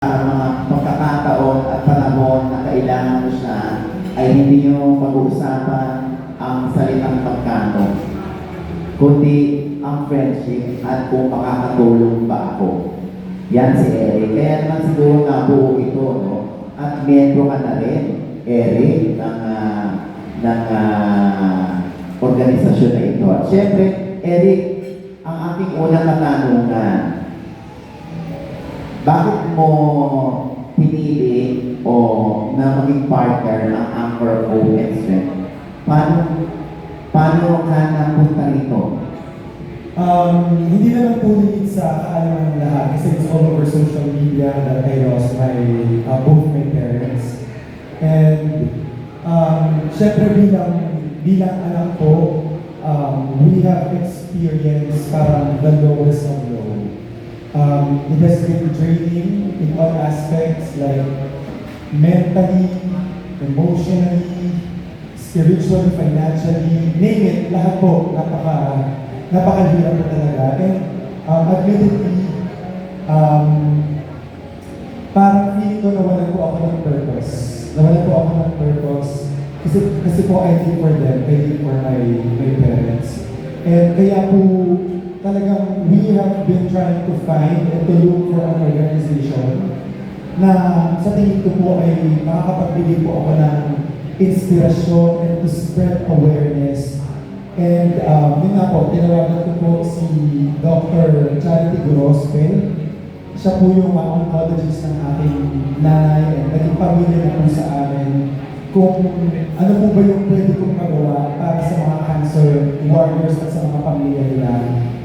Mga pagkakataon at panahon na kailangan mo siya ay hindi nyo pag-uusapan ang salitang pagkano, kundi ang friendship at kung makakatulong ba ako. Yan si Eric. Kaya naman siguro nabuo ito, no? At miyembro ka na rin, Eric, ng organisasyon na ito. At syempre, Eric, ang aking unang katanungan, bakit mo pinili o na maging partner ng Anchor Hope and Strength? Paano ka napunta rito? Hindi naman po limit sa kaalaman ng lahat kasi it's all over social media that I lost both my parents. And syempre bilang anak ko, we have experienced parang the lowest of low. It has been draining in all aspects, like mentally, emotionally, spiritually, financially, name it, lahat po, napakahirap po talaga. And admittedly, parang feeling ko nawalan po ako ng purpose. Nawalan po ako ng purpose kasi po I live for them, I live for my parents. And kaya po, talagang we have been trying to find and to look for an organization na sa tingin ko po ay makakapagbigay po ako ng inspirasyon and to spread awareness. And yun nga po, tinawagan ko po si Dr. Charity Gorospel. Siya po yung oncologist ng aking nanay and naging pamilya na po sa amin kung ano po ba yung pwede kong magawa para sa mga cancer warriors at sa mga pamilya nila.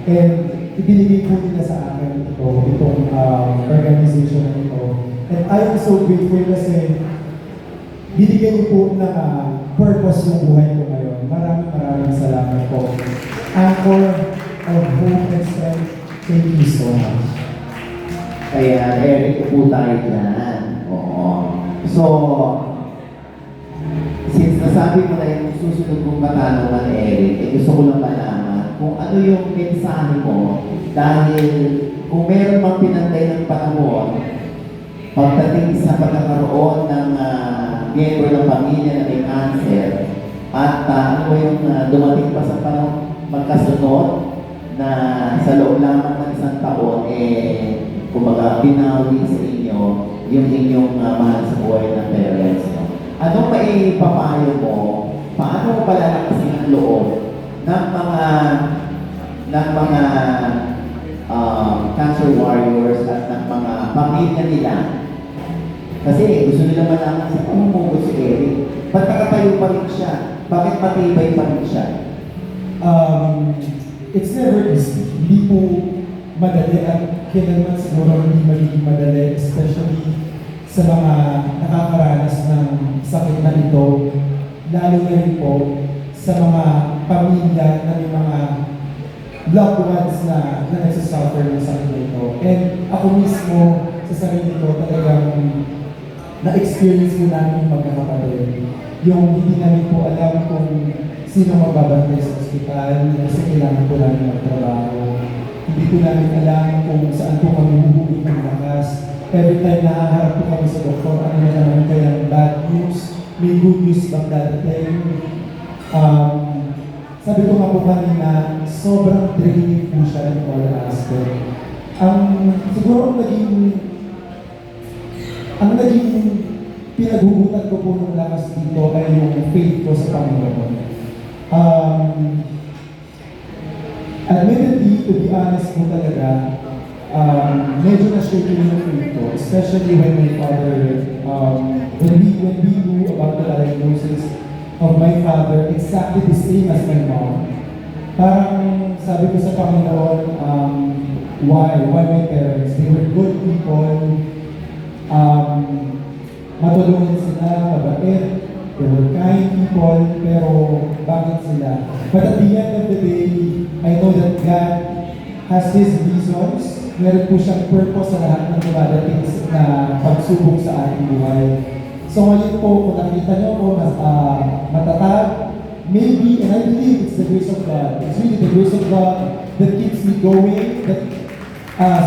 And ibinigay po nila sa akin itong organization na ito. And I am so grateful kasi binigyan niyo po ng purpose ng buhay ko ngayon. Maraming salamat po. Anchor of Hope and Strength, thank you so much. Kaya Eric, po tayo dyan. Oo. So, since nasabi mo na yung susunod kong katanungan, Eric, gusto ko lang malaman kung ano yung mensahe mo dahil kung meron pang pinantay ng panahon pagdating sa pagkakaroon ng miyembro ng pamilya na may cancer at ano yung dumating pa sa panahon magkasunod na sa loob lamang ng isang taon kumbaga binawi sa inyo yung inyong mahal sa buhay ng parents. No? Anong maipapayo mo? Paano mo palalakasin ang loob ng mga cancer warriors at ng mga pamilya nila? Kasi gusto nila malaman sa umugot si Eric. Ba't nakatayo pa rin siya? Bakit matibay pa rin siya? It's never easy. Hindi po madali at kailanman siguro hindi magiging madali, especially sa mga nakakaranas ng sakit na ito, lalo na rin po sa mga pamilya na may mga loved ones na nagsasuffer ng sakit na ito. And ako mismo, sa sarili ko, talagang na-experience ko namin magkakapatid. Yung hindi namin po alam kung sino magbabantay sa ospital kasi kailangan po namin magtrabaho. Hindi ko namin alam kung saan po kami huhugot ng lakas. Every time nahaharap po kami sa doktor, ano na naman kaya bad news, may good news bang dadating. Sabi ko nga po kanina, sobrang draining po siya in all aspect. Siguro ang naging pinaghugutan ko po ng lakas dito ay yung faith ko sa Panginoon. Admittedly, to be honest po talaga, medyo na-shaking yung faith ko, especially when my father, when we knew about the diagnosis of my father, exactly the same as my mom. Parang sabi ko sa Panginoon, why my parents? They were good people, matulungin sila, mabait, they were kind people, pero bakit sila? But at the end of the day, I know that God has His reasons. Meron po siyang purpose sa lahat ng dumadating na pagsubok sa ating buhay. So ngayon po, kung nakita niyo po, matatag, maybe, and I believe it's the grace of God. It's really the grace of God that keeps me going, that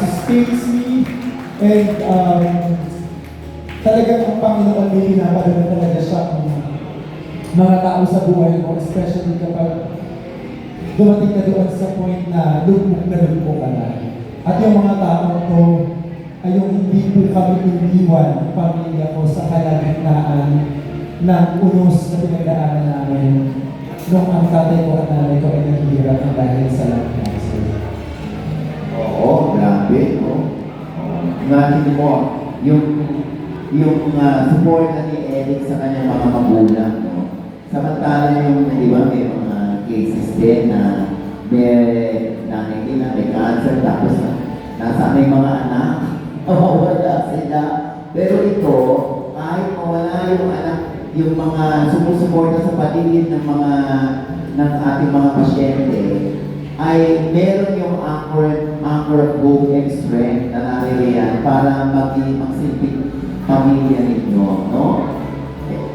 sustains me, And talagang ang Panginoon may pinapadala talaga siya ang mga tao sa buhay mo, especially kapag dumating ka doon sa point na lugmok ka na. At yung mga taong to ay yung hindi po kami iniwan, pamilya ko, sa kalagitnaan ng unos na pinagdaanan namin nung ang tatay ko at nanay ko ay naghihirap ng dahil sa lung cancer. Oo, grabe, no? Imagine mo, yung suporta ni Eric sa kanyang mga magulang, no? Samantala yung, di ba, may mga cases din na may nanay nila, may cancer, tapos nasa may mga anak, wala sila. Pero ito, kahit mawala yung anak, yung mga sumusuporta sa paligid ng ating mga pasyente, ay meron yung anchor of hope and strength na naririyan para magsilbing pamilya ninyo, no?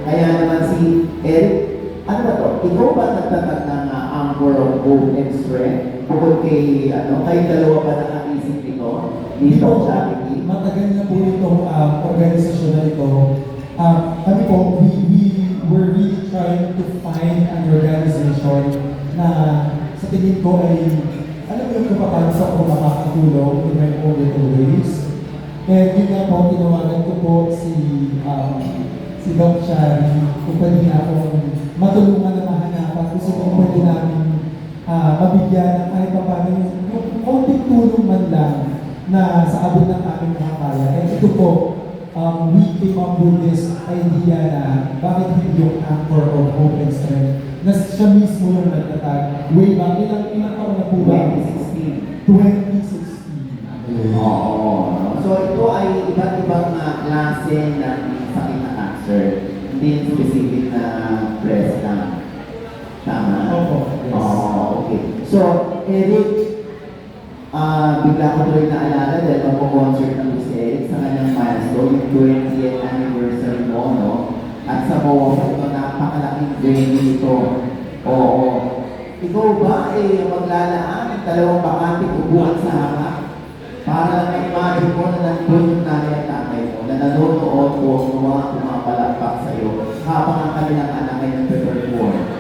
Kaya naman si Eric, ano ba to? Ikaw ba nagtatag ng anchor of hope and strength? Bukod kay, kayo dalawa ba nakaisip nito? Dito, charity? Matagal na po itong organisasyon na ito. Kami po, we were really trying to find an organization na sa tingin ko ay, alam mo yung kung paano sa ako makakatulong in my own little ways. And yun nga po, tinawagan ko po si Doc Shari, kung pwede na akong matulungan na mahanapan. Gusto kong pwede namin mabigyan ng kahit pa paano yung konting tulong man lang na sa abot ng aming mga kaya. And ito po, we came up with this idea na bakit hindi yung anchor of hope and strength na siya mismo yung nagtatag. Way back, ilang taon na po ba? 2016. 2016. Oo. So ito ay iba't ibang klase ng sakit na cancer. Hindi yung specific na breast lang. Tama? Opo. Yes. Okay. So, Eric, bigla ko tuloy naalala dahil magpo-concert ng si Eric sa kanyang milestone, yung 20th anniversary mo, no? At sa MOA, ito napakalaking venue ito. Oo. Ikaw ba maglalaan ng dalawang bakanting upuan sa harap? Para lang imagine mo na nandun yung nanay at tatay mo, na nanonood o pumapalakpak sa'yo habang ang kanilang anak ay nagpe-perform.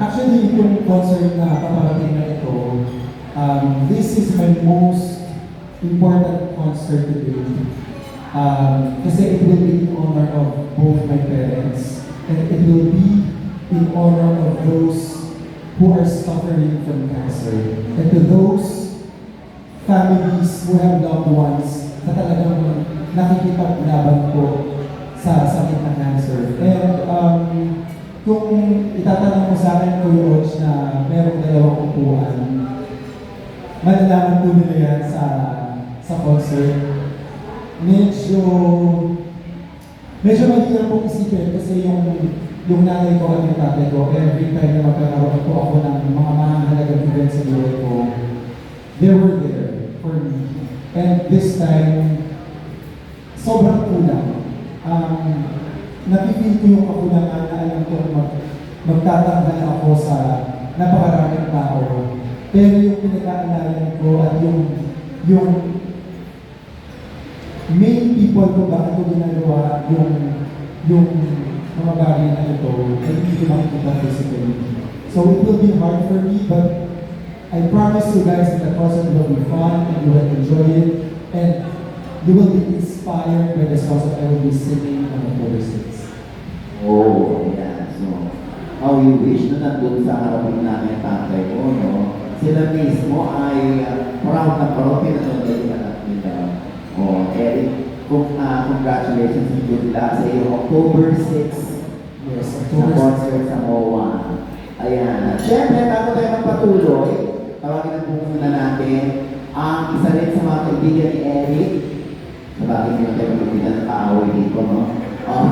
Actually, itong concert na paparating na ito, this is my most important concert today. Kasi it will be in honor of both my parents, and it will be in honor of those who are suffering from cancer, and to those families who have loved ones na talagang nakikipaglaban po sa sakit na cancer. And kung itatanong mo sa akin, Kuya Och, na merong dalawang upuan, malalaman po nila yan sa concert. Medyo mahirap pong isipin kasi yung nanay ko at yung tatay ko, every time na magkakaroon po ako ng mga mahalagang events sa buhay ko, they were there for me. And this time, sobrang kulang. Napipil ko yung kakulangan na alam ko magtatanggal ako sa napakaraming tao. Pero yung pinag-aalalan ko at yung main people ko bakit ko ginagawa yung mga bagay na ito ay hindi ko makikita physically. So it will be hard for me, but I promise you guys that the concert will be fun and you will enjoy it, and you will be inspired by the songs that I will be singing on October 6th. Oh, yeah. So, how you wish na nandun sa harapin namin tatay mo, no? Sila mismo ay proud na pinanood yung anak nila. Oh, Eric, congratulations and good luck sa iyo. October 6, Yes, sa October 6th. concert sa MOA. Ayan. Siyempre, bago tayo magpatuloy, tawagin na po muna natin ang isa rin sa mga kaibigan ni Eric. Sabagay nyo tayo magpapila ng kaaway dito, no? Oh.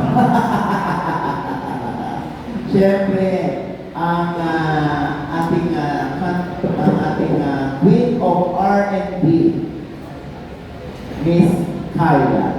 Siyempre, ang ating Queen of R&B, Miss Kyla.